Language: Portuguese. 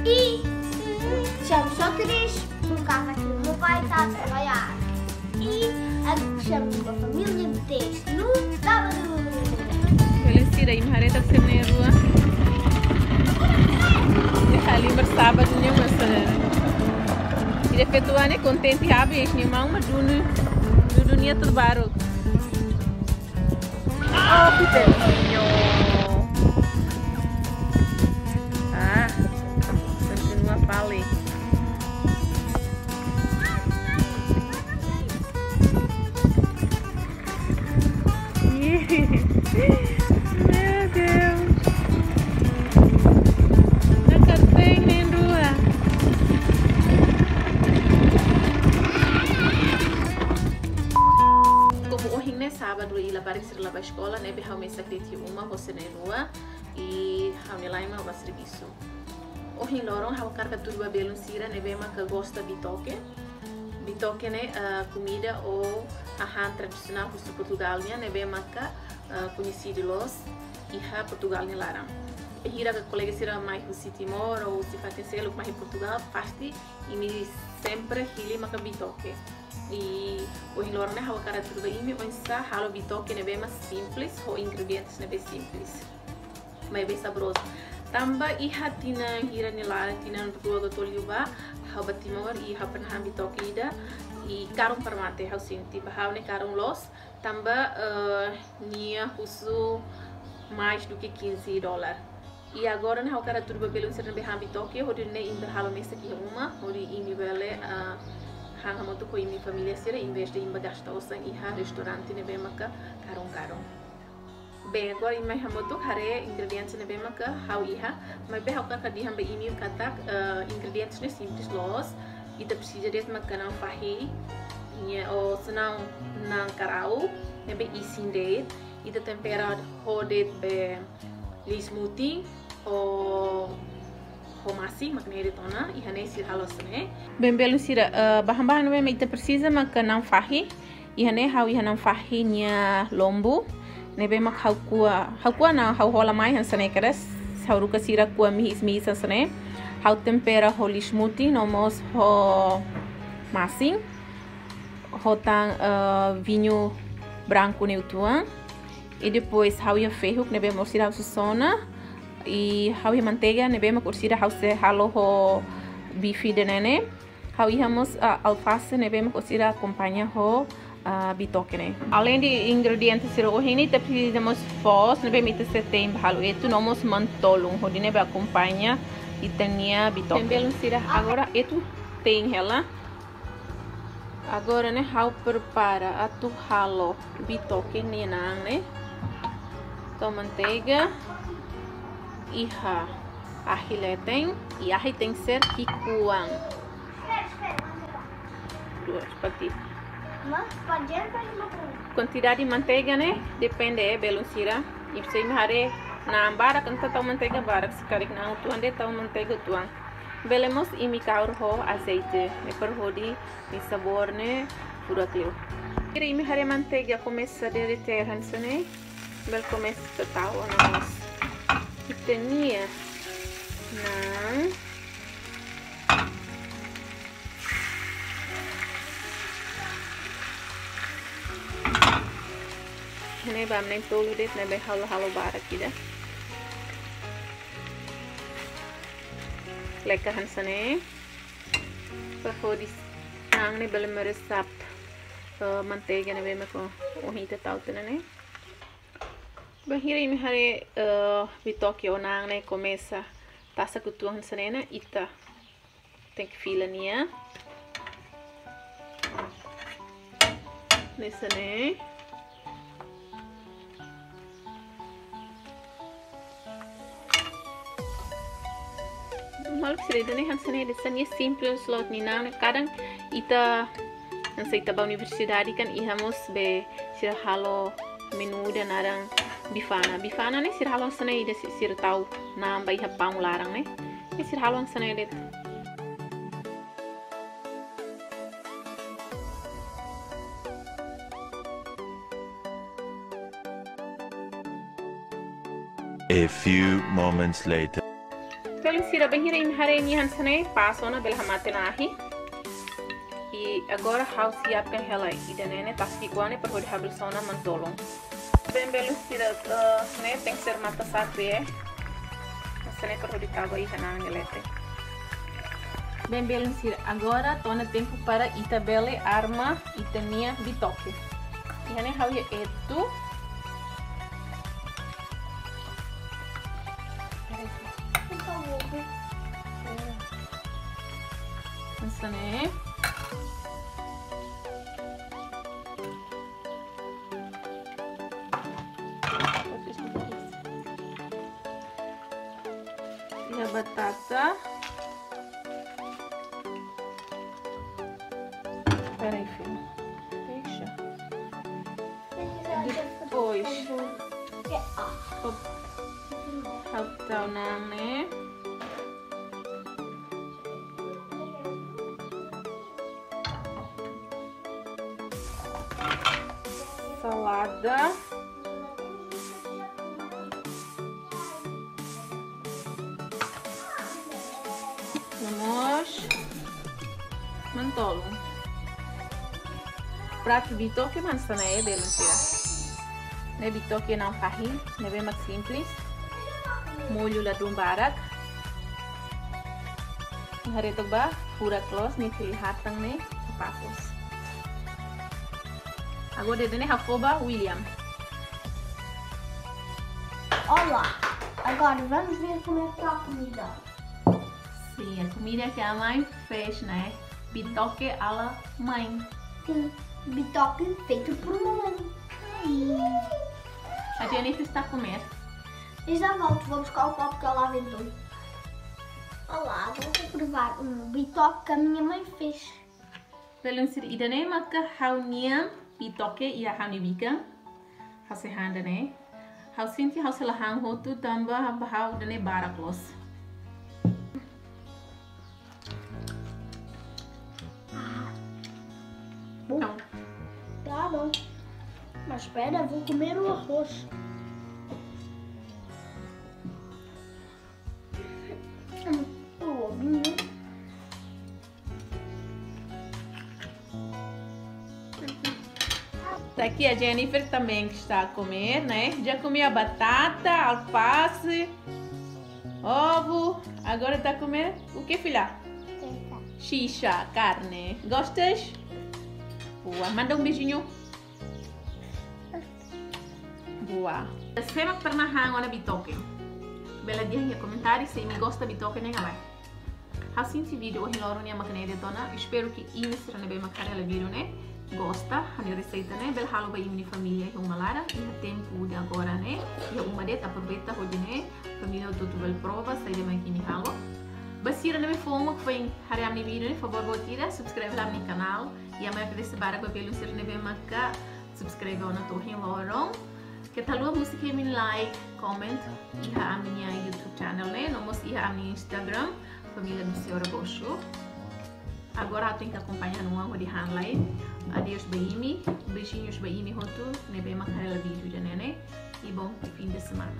E chamo só três, porque há aqui o meu pai está a trabalhar. E chamo uma família de 10 no sábado. Belusira, imhare tak sirne rua. Kali bersahabat dunia masalah. Tidak petuane kontenti habis ni mau madunu dunia terbaru. Oh, pequenininho. Ah, continua fale. Meu Deus. Nakateng nem rua. Como o rinne sábado e lavar ir lavar escola, né? Behau me sacriti uma você na rua e hau me laima o serviço. O rin lorong hau carga tudo babelun sira, né? Bema que gosta bitoque. Bitoque, né? Comida ou ahan tradicional de Portugal, né? Bema que conhecido los e ha Portugal ne larang. E hira que colega sira mais o Timor ou se faz selo mais em Portugal, fasti e me sempre hili maka bitoque. E o hilor né hawa cara tudo bem, mas sa halo bitoque ne bem mais simples, ou ingredientes ne bem simples, mas bem saboroso. Tamba iha tina hira ne lara tina rua do toliuba, hawa Timor e ha pernah bitoque ida e karung permate hau sinti bahau ne karung los, tamba nia husu mais do que $15. E agora né, o cara tudo pelo ser bem bitoque, o de né imberhalo mesa que uma, o de imibele hanga moto com minha família sira, em vez de gastar o sang iha restaurante ne bem maca karung. Bem agora imai hamoto hare ingredientes ne bem maca hau iha, mas bem hau cara di hamba imi kata ingredientes ne simples los, e da precisa de maca não fahi, ou senão não carau, ne bem isindet, e da tempera hodet be li smoothie o masing makna tona e hane sir halos ne bem belo sira bahan-bahan me ita precisa mak não fahi e hane hau e não fahi nya lombo ne be mak hau kua na hau hola mai hansane keras hau ruka sira kua mi hansane hau tempera ho li smoothie no mos ho masing ho tang vinho branco ne utuan e depois hau ia ferro ne be morsira susona e hau ia manteiga ne be morsira hau se halo ho bife de nene hau ihamos alface ne be morsira acompanha ho bitoque ne além de ingredientes siro hoje precisamos fos ne be mita setem halo etu nomos mantolung ho ne be acompanha e tenia bitoque também sira agora etu tem ela agora né hau prepara atu halo bitoque ne nang ne então manteiga iha ahileteng e ahi tem que ser kikuang seperti quantidade de manteiga né depende belunsira e você me na ambara kan tau manteiga barak sekali na tuan de tau manteiga tuan belemos e mi kaur ho azeite me perhodi mi sabor ne pura teu ira mi hare manteiga começa a derreter hansane bel começa a tau namos tenia não ini bam nem tolu det nebe halo barak kida lekker hansane perhodis nang ne bel meresap manteiga nebe me ko ohita tautene ne bahira imi hare bitoque o nang ne começa tasa kutuan sanena ita tem que fila nia nessa ne mal que ne hansane dessa nia simples lot ni nang kadang ita nansa ita ba universidade kan ihamos be sira halo menu dan arang bifana ne sir halong sana ide sir tau na bai hapang larang ne sir halong sana ide A few moments later. Belum sira bahira im hari ini hansane pasona bela hamate nahi. E agora how siapkan hela ida nene taski guane per hodi habel sona mantolong. Bem belum sira ne tem que ser mata sacre hansane per hodi tava i hanan elete. Bem belum sira agora tona tempo para itabele arma itania bitoque. E hane how ye etu. Hansane e a batata. Peraí, filho. Deixa. Depois. Haptaw nang ne. Salada. Vamos mantolo. Prato bitoque mansa na belum sira. Ne bitoque não kahi, ne bem mais simples. Molho la dumbarak. Hari itu ba pura close ni kelihatan ne passos. Agora dene hafoba William. Olá, agora vamos ver como é que está a comida. Sim, a comida que a mãe fez, né? Bitoque à la mãe. Sim, bitoque feito por mamãe. A Jennifer está a comer. E já volto, vou buscar o copo que ela aventou. Olá, vou provar um bitoque que a minha mãe fez. Belum sir idane maka hauniam bitoque ia hauni bika. Hause handane. Hausinti hause lahang hotu tamba hau dane baraklos. Bom, tá bom. Mas espera, vou comer o arroz. O ovinho. Aqui a Jennifer também está a comer, né? Já comia batata, alface, ovo. Agora está a comer o que, filha? Xixa, carne. Gostas? Boa, manda beijinho. Boa. Semak pernah hang na bitoque. Bela dia ya comentário se me gosta bitoque nem vai. Assim esse vídeo hoje loro niya makanere dona. Espero que ini será bem macarela vídeo né. Gosta, hani receita né, bel halo ba imni família e uma lara e tempo de agora né, e uma deta aproveita hoje né, família tudo bel prova, sai de mais kini halo. Basira na me fomo que foi hari amni vídeo né, favor botira, subscreve lá no canal e a mais desse bara com pelo ser nebe maka, subscreve na torre lorong. Que tal a música me like, comment e a minha YouTube channel né, nomos e a minha Instagram, família do Senhor Bosho. Agora eu tenho que acompanhar no ângulo de handline. Adeus baimi, beijinhos baimi roto, nebe macarela vídeo de nenê e bom fim de semana.